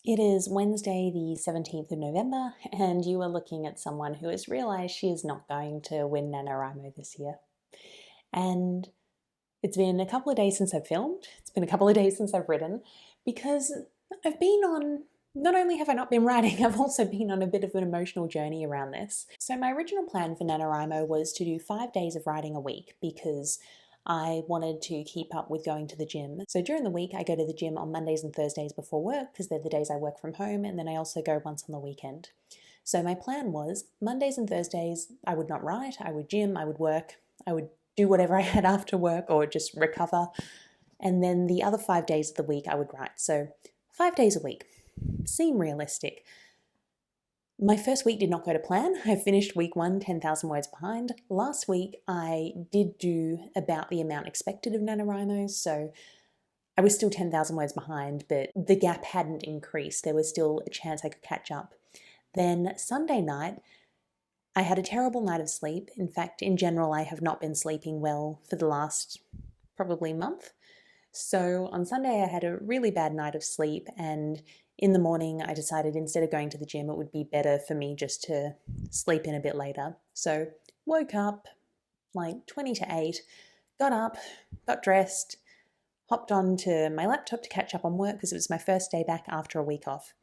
It is Wednesday, the 17th of November, and you are looking at someone who has realised she is not going to win Nanowrimo this year. And it's been a couple of days since I've filmed, it's been a couple of days since I've written, because I've been on, not only have I not been writing, I've also been on a bit of an emotional journey around this. So my original plan for Nanowrimo was to do 5 days of writing a week because I wanted to keep up with going to the gym. So during the week, I go to the gym on Mondays and Thursdays before work because they're the days I work from home, and then I also go once on the weekend. So my plan was Mondays and Thursdays, I would not write, I would gym, I would work, I would do whatever I had after work or just recover. And then the other 5 days of the week, I would write. So 5 days a week seem realistic. My first week did not go to plan. I finished week 1 10,000 words behind. Last week I did do about the amount expected of Nanowrimo, so I was still 10,000 words behind, but the gap hadn't increased. There was still a chance I could catch up. Then Sunday night, I had a terrible night of sleep. In fact, in general, I have not been sleeping well for the last probably month. So on Sunday I had a really bad night of sleep, and in the morning I decided instead of going to the gym it would be better for me just to sleep in a bit later. So woke up like 20 to 8, got up, got dressed, hopped onto my laptop to catch up on work because it was my first day back after a week off.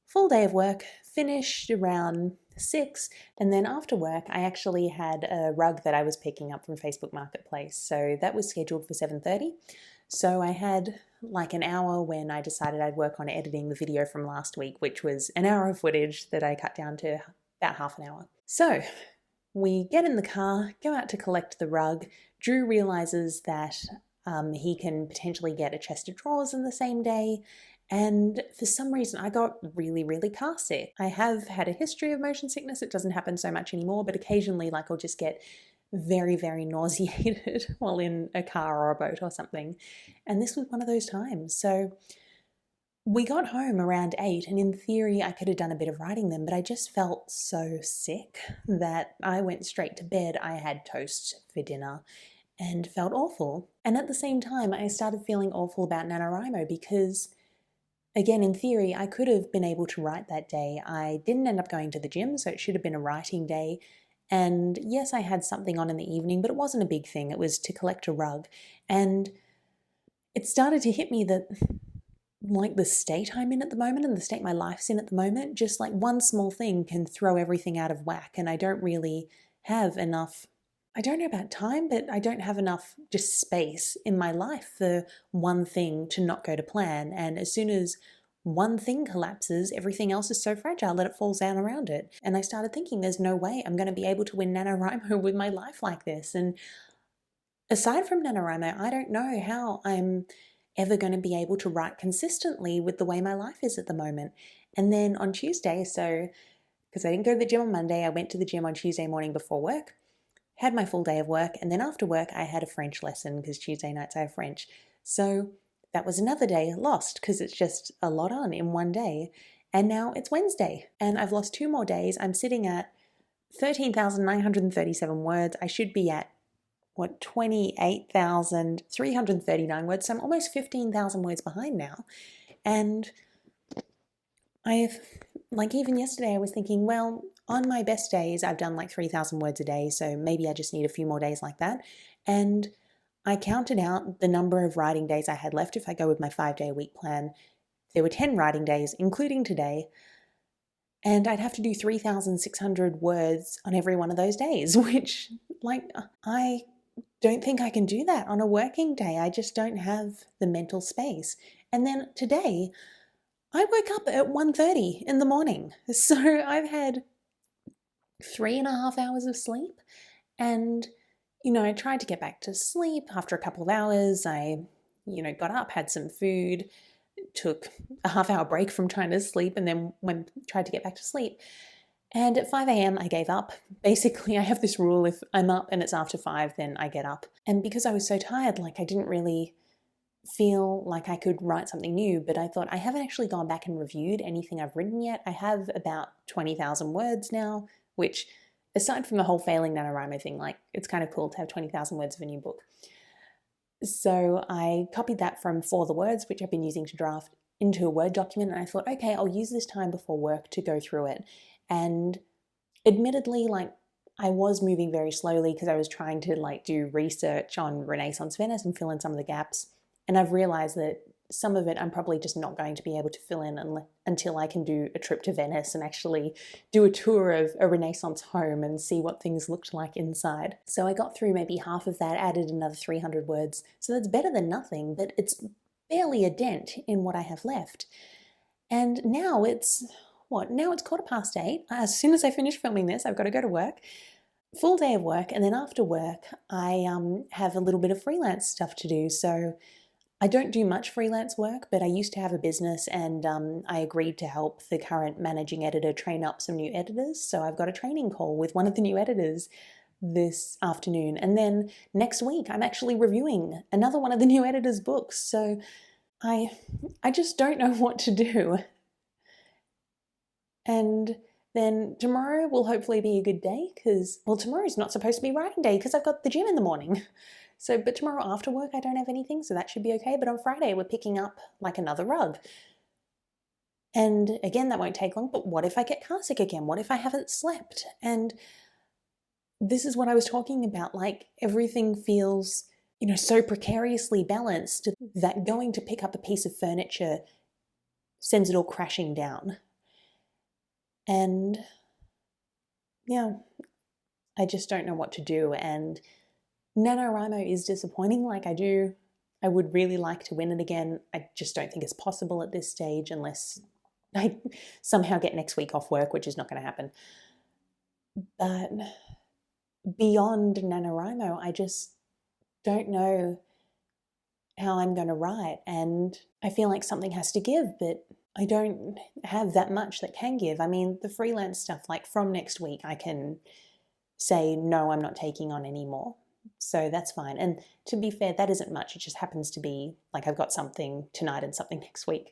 Full day of work, finished around 6, and then after work I actually had a rug that I was picking up from Facebook Marketplace, so that was scheduled for 7:30. So I had like an hour when I decided I'd work on editing the video from last week, which was an hour of footage that I cut down to about half an hour. So we get in the car, go out to collect the rug. Drew realizes that he can potentially get a chest of drawers in the same day. And for some reason, I got really, really car sick. I have had a history of motion sickness. It doesn't happen so much anymore, but occasionally like I'll just get very, very nauseated while in a car or a boat or something. And this was one of those times. So we got home around 8, and in theory I could have done a bit of writing then, but I just felt so sick that I went straight to bed. I had toast for dinner and felt awful. And at the same time, I started feeling awful about Nanowrimo because, again, in theory, I could have been able to write that day. I didn't end up going to the gym, so it should have been a writing day. And yes, I had something on in the evening, but it wasn't a big thing. It was to collect a rug. And it started to hit me that, like, the state I'm in at the moment and the state my life's in at the moment, just like one small thing can throw everything out of whack. And I don't really have enough, I don't know about time, but I don't have enough just space in my life for one thing to not go to plan. And as soon as one thing collapses, everything else is so fragile that it falls down around it. And I started thinking, there's no way I'm going to be able to win Nanowrimo with my life like this. And aside from Nanowrimo, I don't know how I'm ever going to be able to write consistently with the way my life is at the moment. And then on Tuesday, so because I didn't go to the gym on Monday, I went to the gym on Tuesday morning before work, had my full day of work, and then after work I had a French lesson because Tuesday nights I have French. So that was another day lost because it's just a lot on in one day. And now it's Wednesday and I've lost 2 more days. I'm sitting at 13,937 words. I should be at 28,339 words. So I'm almost 15,000 words behind now. And I've, like, even yesterday I was thinking, well, on my best days I've done like 3,000 words a day, so maybe I just need a few more days like that. And I counted out the number of writing days I had left. If I go with my 5-day-a-week plan, there were 10 writing days, including today, and I'd have to do 3,600 words on every one of those days, which, like, I don't think I can do that on a working day. I just don't have the mental space. And then today, I woke up at 1:30 in the morning. So I've had 3.5 hours of sleep, and I tried to get back to sleep after a couple of hours. I, got up, had some food, took a half-hour break from trying to sleep, and then tried to get back to sleep. And at 5 a.m. I gave up. Basically, I have this rule, if I'm up and it's after 5, then I get up. And because I was so tired, like, I didn't really feel like I could write something new, but I thought I haven't actually gone back and reviewed anything I've written yet. I have about 20,000 words now, which, aside from the whole failing NaNoWriMo thing, like, it's kind of cool to have 20,000 words of a new book. So I copied that from For the Words, which I've been using to draft into a Word document, and I thought, okay, I'll use this time before work to go through it. And admittedly, like, I was moving very slowly because I was trying to like do research on Renaissance Venice and fill in some of the gaps. And I've realized that some of it I'm probably just not going to be able to fill in until I can do a trip to Venice and actually do a tour of a Renaissance home and see what things looked like inside. So I got through maybe half of that, added another 300 words. So that's better than nothing, but it's barely a dent in what I have left. And now it's what? Now it's 8:15. As soon as I finish filming this, I've got to go to work. Full day of work, and then after work, I have a little bit of freelance stuff to do. So I don't do much freelance work, but I used to have a business, and I agreed to help the current managing editor train up some new editors. So I've got a training call with one of the new editors this afternoon. And then next week, I'm actually reviewing another one of the new editor's books. So I just don't know what to do. And then tomorrow will hopefully be a good day because, well, tomorrow's not supposed to be writing day because I've got the gym in the morning. So, but tomorrow after work I don't have anything, so that should be okay. But on Friday we're picking up like another rug. And again, that won't take long, but what if I get car sick again? What if I haven't slept? And this is what I was talking about, like everything feels, so precariously balanced that going to pick up a piece of furniture sends it all crashing down. And yeah, I just don't know what to do. And Nanowrimo is disappointing. Like I would really like to win it again. I just don't think it's possible at this stage unless I somehow get next week off work, which is not going to happen. But beyond Nanowrimo, I just don't know how I'm going to write. And I feel like something has to give, but I don't have that much that can give. I mean, the freelance stuff, like from next week, I can say, no, I'm not taking on anymore. So that's fine. And to be fair, that isn't much. It just happens to be like I've got something tonight and something next week.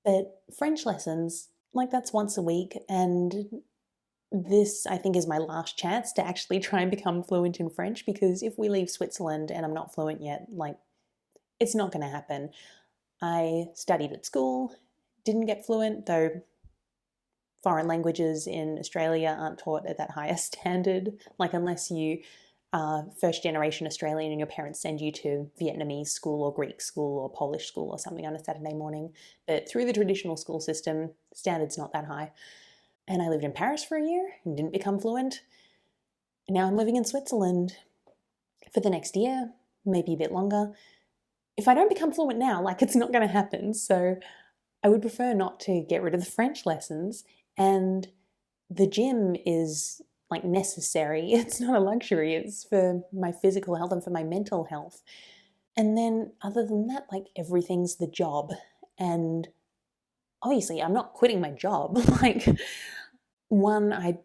But French lessons, like that's once a week. And this, I think, is my last chance to actually try and become fluent in French, because if we leave Switzerland and I'm not fluent yet, like it's not going to happen. I studied at school, didn't get fluent, though foreign languages in Australia aren't taught at that higher standard. Like unless you are first generation Australian and your parents send you to Vietnamese school or Greek school or Polish school or something on a Saturday morning. But through the traditional school system, standard's not that high. And I lived in Paris for a year and didn't become fluent. And now I'm living in Switzerland for the next year, maybe a bit longer. If I don't become fluent now, like it's not going to happen. So I would prefer not to get rid of the French lessons. And the gym is like necessary. It's not a luxury. It's for my physical health and for my mental health. And then other than that, like everything's the job. And obviously I'm not quitting my job. Like one, I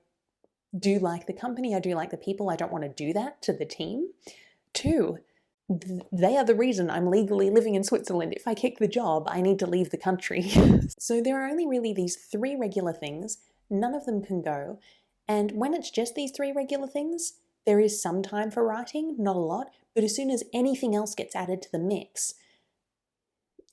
do like the company. I do like the people. I don't want to do that to the team. Two, they are the reason I'm legally living in Switzerland. If I kick the job, I need to leave the country. So there are only really these 3 regular things. None of them can go. And when it's just these 3 regular things, there is some time for writing, not a lot, but as soon as anything else gets added to the mix,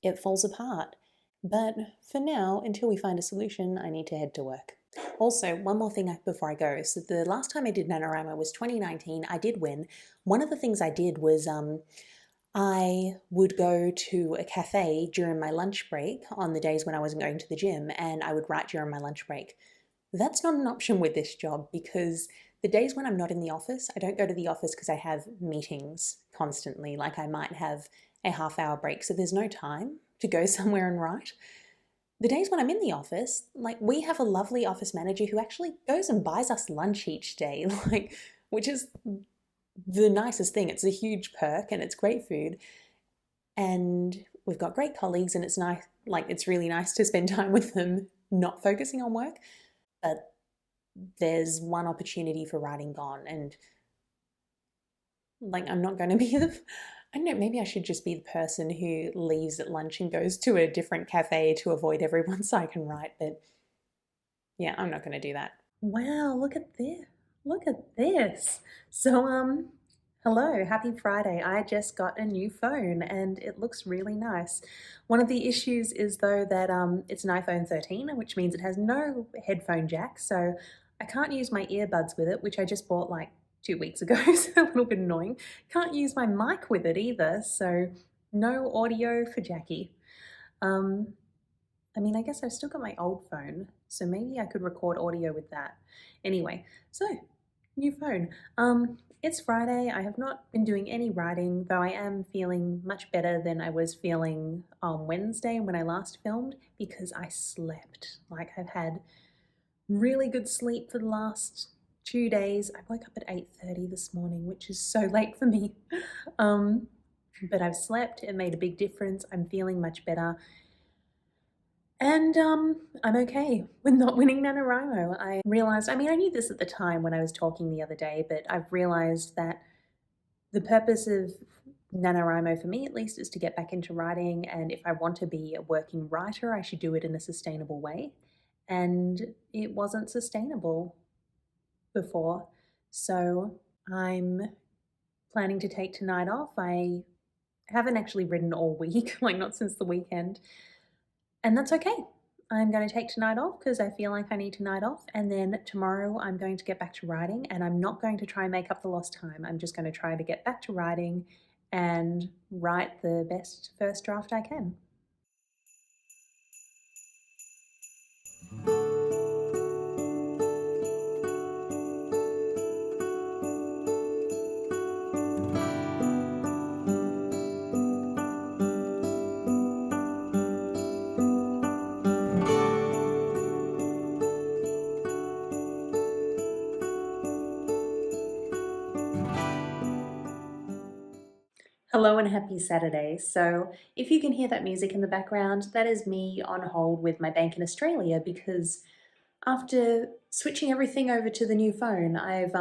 it falls apart. But for now, until we find a solution, I need to head to work. Also, one more thing before I go. So the last time I did Nanowrimo was 2019. I did win. One of the things I did was I would go to a cafe during my lunch break on the days when I wasn't going to the gym, and I would write during my lunch break. That's not an option with this job, because the days when I'm not in the office, I don't go to the office because I have meetings constantly. Like I might have a half-hour break, so there's no time to go somewhere and write. The days when I'm in the office, like we have a lovely office manager who actually goes and buys us lunch each day, like, which is the nicest thing. It's a huge perk and it's great food. And we've got great colleagues, and it's nice, like it's really nice to spend time with them, not focusing on work. But there's one opportunity for writing gone, and like I'm not going to be I don't know, maybe I should just be the person who leaves at lunch and goes to a different cafe to avoid everyone so I can write, but yeah, I'm not going to do that. Wow, look at this. Look at this. So, Hello, happy Friday. I just got a new phone and it looks really nice. One of the issues is though that it's an iPhone 13, which means it has no headphone jack, so I can't use my earbuds with it, which I just bought like 2 weeks ago, so a little bit annoying. Can't use my mic with it either, so no audio for Jackie. Um, I guess I've still got my old phone, so maybe I could record audio with that. Anyway, so new phone. It's Friday. I have not been doing any writing, though I am feeling much better than I was feeling on Wednesday when I last filmed because I slept. Like I've had really good sleep for the last 2 days. I woke up at 8:30 this morning, which is so late for me. But I've slept. It made a big difference. I'm feeling much better. And I'm okay with not winning Nanowrimo. I realized, I knew this at the time when I was talking the other day, but I've realized that the purpose of Nanowrimo, for me at least, is to get back into writing. And if I want to be a working writer, I should do it in a sustainable way. And it wasn't sustainable before. So I'm planning to take tonight off. I haven't actually written all week, like not since the weekend. And that's okay. I'm going to take tonight off because I feel like I need tonight off. And then tomorrow I'm going to get back to writing, and I'm not going to try and make up the lost time. I'm just going to try to get back to writing and write the best first draft I can. Hello and happy Saturday. So, if you can hear that music in the background, that is me on hold with my bank in Australia because after switching everything over to the new phone, I've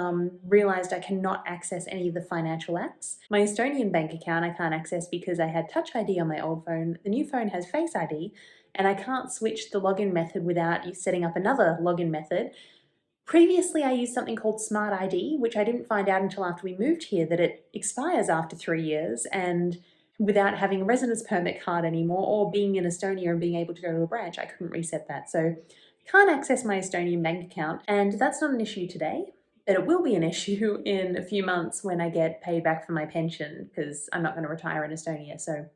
realized I cannot access any of the financial apps. My Estonian bank account I can't access because I had Touch ID on my old phone. The new phone has Face ID, and I can't switch the login method without setting up another login method. Previously, I used something called Smart ID, which I didn't find out until after we moved here that it expires after 3 years, and without having a residence permit card anymore or being in Estonia and being able to go to a branch, I couldn't reset that. So can't access my Estonian bank account, and that's not an issue today, but it will be an issue in a few months when I get paid back for my pension because I'm not going to retire in Estonia, so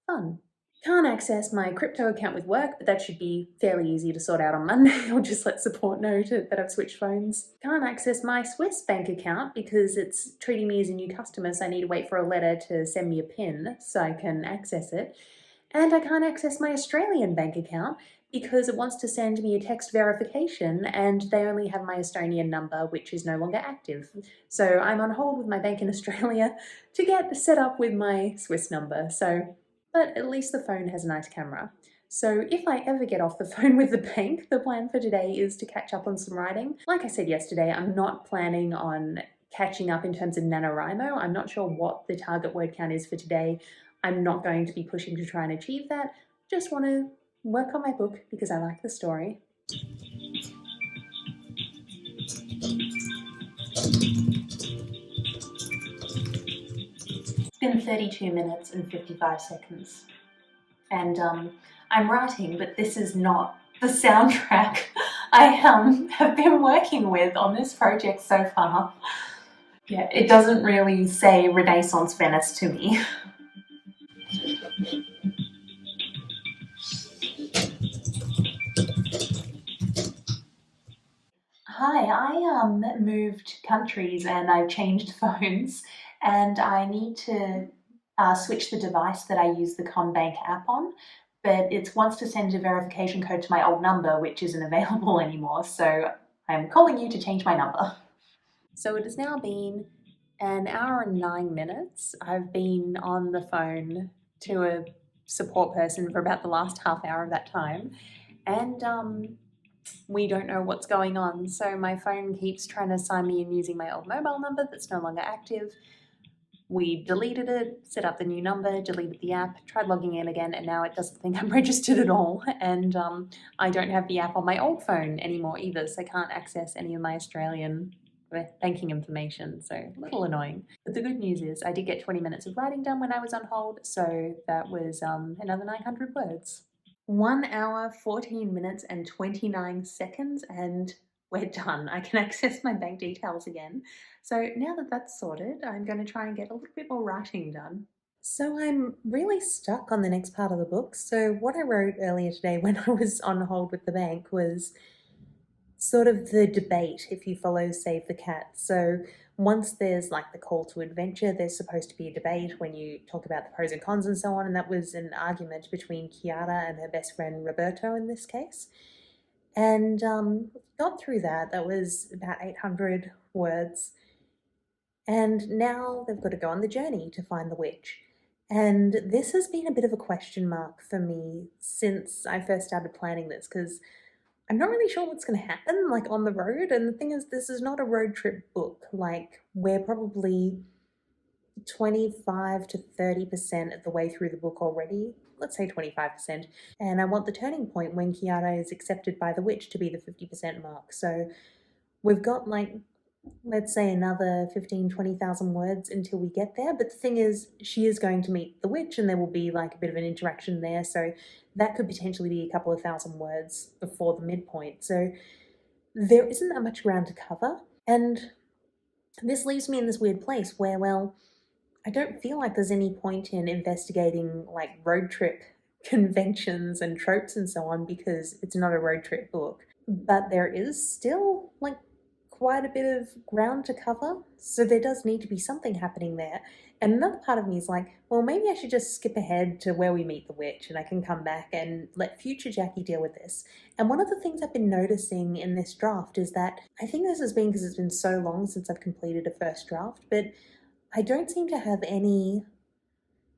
fun. Can't access my crypto account with work, but that should be fairly easy to sort out on Monday. I'll just let support know that I've switched phones. Can't access my Swiss bank account because it's treating me as a new customer, so I need to wait for a letter to send me a PIN so I can access it. And I can't access my Australian bank account because it wants to send me a text verification and they only have my Estonian number, which is no longer active. So I'm on hold with my bank in Australia to get set up with my Swiss number. But at least the phone has a nice camera. So if I ever get off the phone with the bank, the plan for today is to catch up on some writing. Like I said yesterday, I'm not planning on catching up in terms of Nanowrimo. I'm not sure what the target word count is for today. I'm not going to be pushing to try and achieve that. Just want to work on my book because I like the story. It's been 32 minutes and 55 seconds. And I'm writing, but this is not the soundtrack I have been working with on this project so far. Yeah, it doesn't really say Renaissance Venice to me. Hi, I moved countries and I changed phones, and I need to switch the device that I use the CommBank app on, but it wants to send a verification code to my old number, which isn't available anymore, so I'm calling you to change my number. So it has now been an hour and 9 minutes. I've been on the phone to a support person for about the last half hour of that time, and we don't know what's going on. So my phone keeps trying to sign me in using my old mobile number that's no longer active. We deleted it, set up the new number, deleted the app, tried logging in again, and now it doesn't think I'm registered at all. And I don't have the app on my old phone anymore either, so I can't access any of my Australian banking information, so a little annoying. But the good news is I did get 20 minutes of writing done when I was on hold, so that was another 900 words. 1 hour, 14 minutes and 29 seconds, and we're done. I can access my bank details again. So now that that's sorted, I'm going to try and get a little bit more writing done. So I'm really stuck on the next part of the book. So what I wrote earlier today when I was on hold with the bank was sort of the debate if you follow Save the Cat. So once there's like the call to adventure, there's supposed to be a debate when you talk about the pros and cons and so on, and that was an argument between Chiara and her best friend Roberto in this case. And got through that. That was about 800 words. And now they've got to go on the journey to find the witch. And this has been a bit of a question mark for me since I first started planning this, because I'm not really sure what's going to happen, like, on the road. And the thing is, this is not a road trip book. Like, we're probably 25 to 30% of the way through the book already. Let's say 25%. And I want the turning point when Chiara is accepted by the witch to be the 50% mark. So we've got, like, let's say another 15, 20,000 words until we get there. But the thing is, she is going to meet the witch and there will be like a bit of an interaction there. So that could potentially be a couple of thousand words before the midpoint. So there isn't that much ground to cover. And this leaves me in this weird place where, well, I don't feel like there's any point in investigating like road trip conventions and tropes and so on, because it's not a road trip book. But there is still like quite a bit of ground to cover, so there does need to be something happening there. And another part of me is like, well, maybe I should just skip ahead to where we meet the witch and I can come back and let future Jackie deal with this. And one of the things I've been noticing in this draft is that, I think this has been because it's been so long since I've completed a first draft, but I don't seem to have any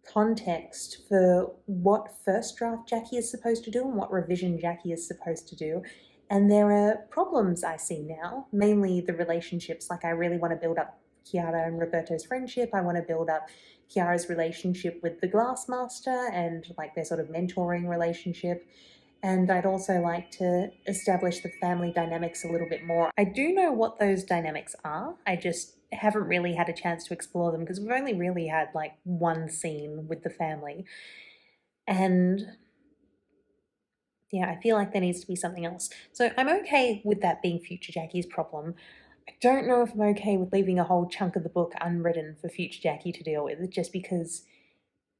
context for what first draft Jackie is supposed to do and what revision Jackie is supposed to do. And there are problems I see now, mainly the relationships. Like, I really want to build up Chiara and Roberto's friendship. I want to build up Chiara's relationship with the Glassmaster and like their sort of mentoring relationship. And I'd also like to establish the family dynamics a little bit more. I do know what those dynamics are. I just haven't really had a chance to explore them because we've only really had like one scene with the family. And yeah, I feel like there needs to be something else. So I'm okay with that being future Jackie's problem. I don't know if I'm okay with leaving a whole chunk of the book unwritten for future Jackie to deal with, just because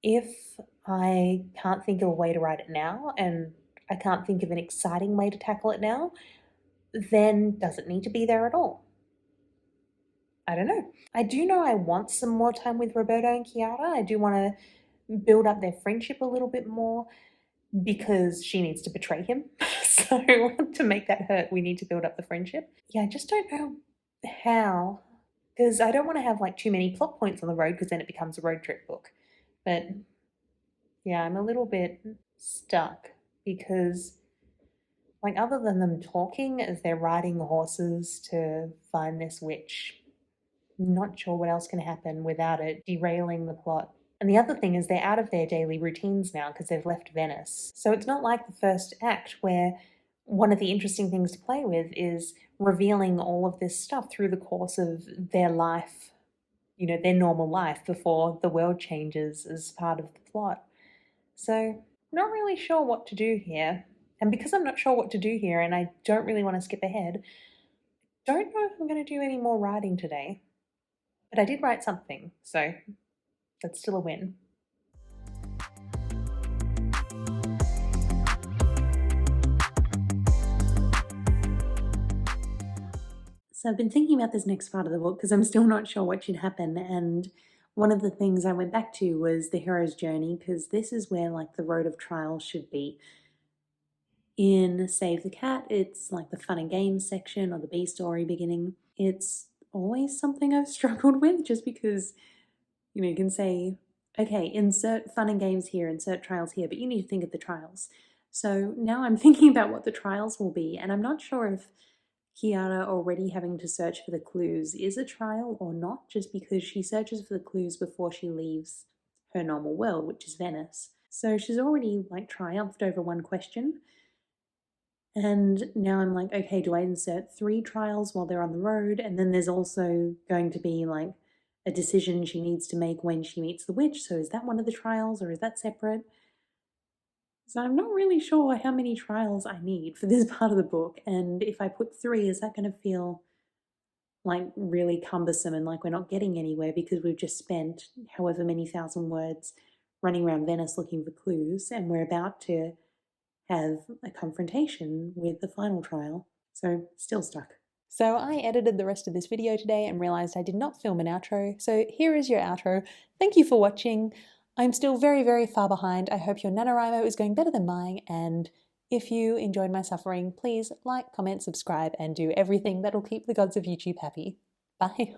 if I can't think of a way to write it now and I can't think of an exciting way to tackle it now, then does it need to be there at all? I don't know. I do know I want some more time with Roberto and Chiara. I do want to build up their friendship a little bit more, because she needs to betray him. So to make that hurt, we need to build up the friendship. Yeah, I just don't know how, because I don't want to have like too many plot points on the road, because then it becomes a road trip book. But yeah, I'm a little bit stuck because, like, other than them talking as they're riding horses to find this witch, I'm not sure what else can happen without it derailing the plot. And the other thing is they're out of their daily routines now because they've left Venice. So it's not like the first act where one of the interesting things to play with is revealing all of this stuff through the course of their life, you know, their normal life before the world changes as part of the plot. So not really sure what to do here. And because I'm not sure what to do here and I don't really want to skip ahead, don't know if I'm going to do any more writing today. But I did write something, so that's still a win. So I've been thinking about this next part of the book because I'm still not sure what should happen, and one of the things I went back to was the hero's journey, because this is where like the road of trial should be. In Save the Cat, it's like the fun and games section or the B story beginning. It's always something I've struggled with, just because, you know, you can say, okay, insert fun and games here, insert trials here, but you need to think of the trials. So now I'm thinking about what the trials will be, and I'm not sure if Chiara already having to search for the clues is a trial or not, just because she searches for the clues before she leaves her normal world, which is Venice. So she's already like triumphed over one question. And now I'm like, okay, do I insert 3 trials while they're on the road? And then there's also going to be like a decision she needs to make when she meets the witch. So is that one of the trials or is that separate? So I'm not really sure how many trials I need for this part of the book. And if I put 3, is that going to feel like really cumbersome and like we're not getting anywhere because we've just spent however many thousand words running around Venice looking for clues and we're about to have a confrontation with the final trial. So still stuck. So I edited the rest of this video today and realized I did not film an outro. So here is your outro. Thank you for watching. I'm still very, very far behind. I hope your Nanowrimo is going better than mine. And if you enjoyed my suffering, please like, comment, subscribe, and do everything that'll keep the gods of YouTube happy. Bye.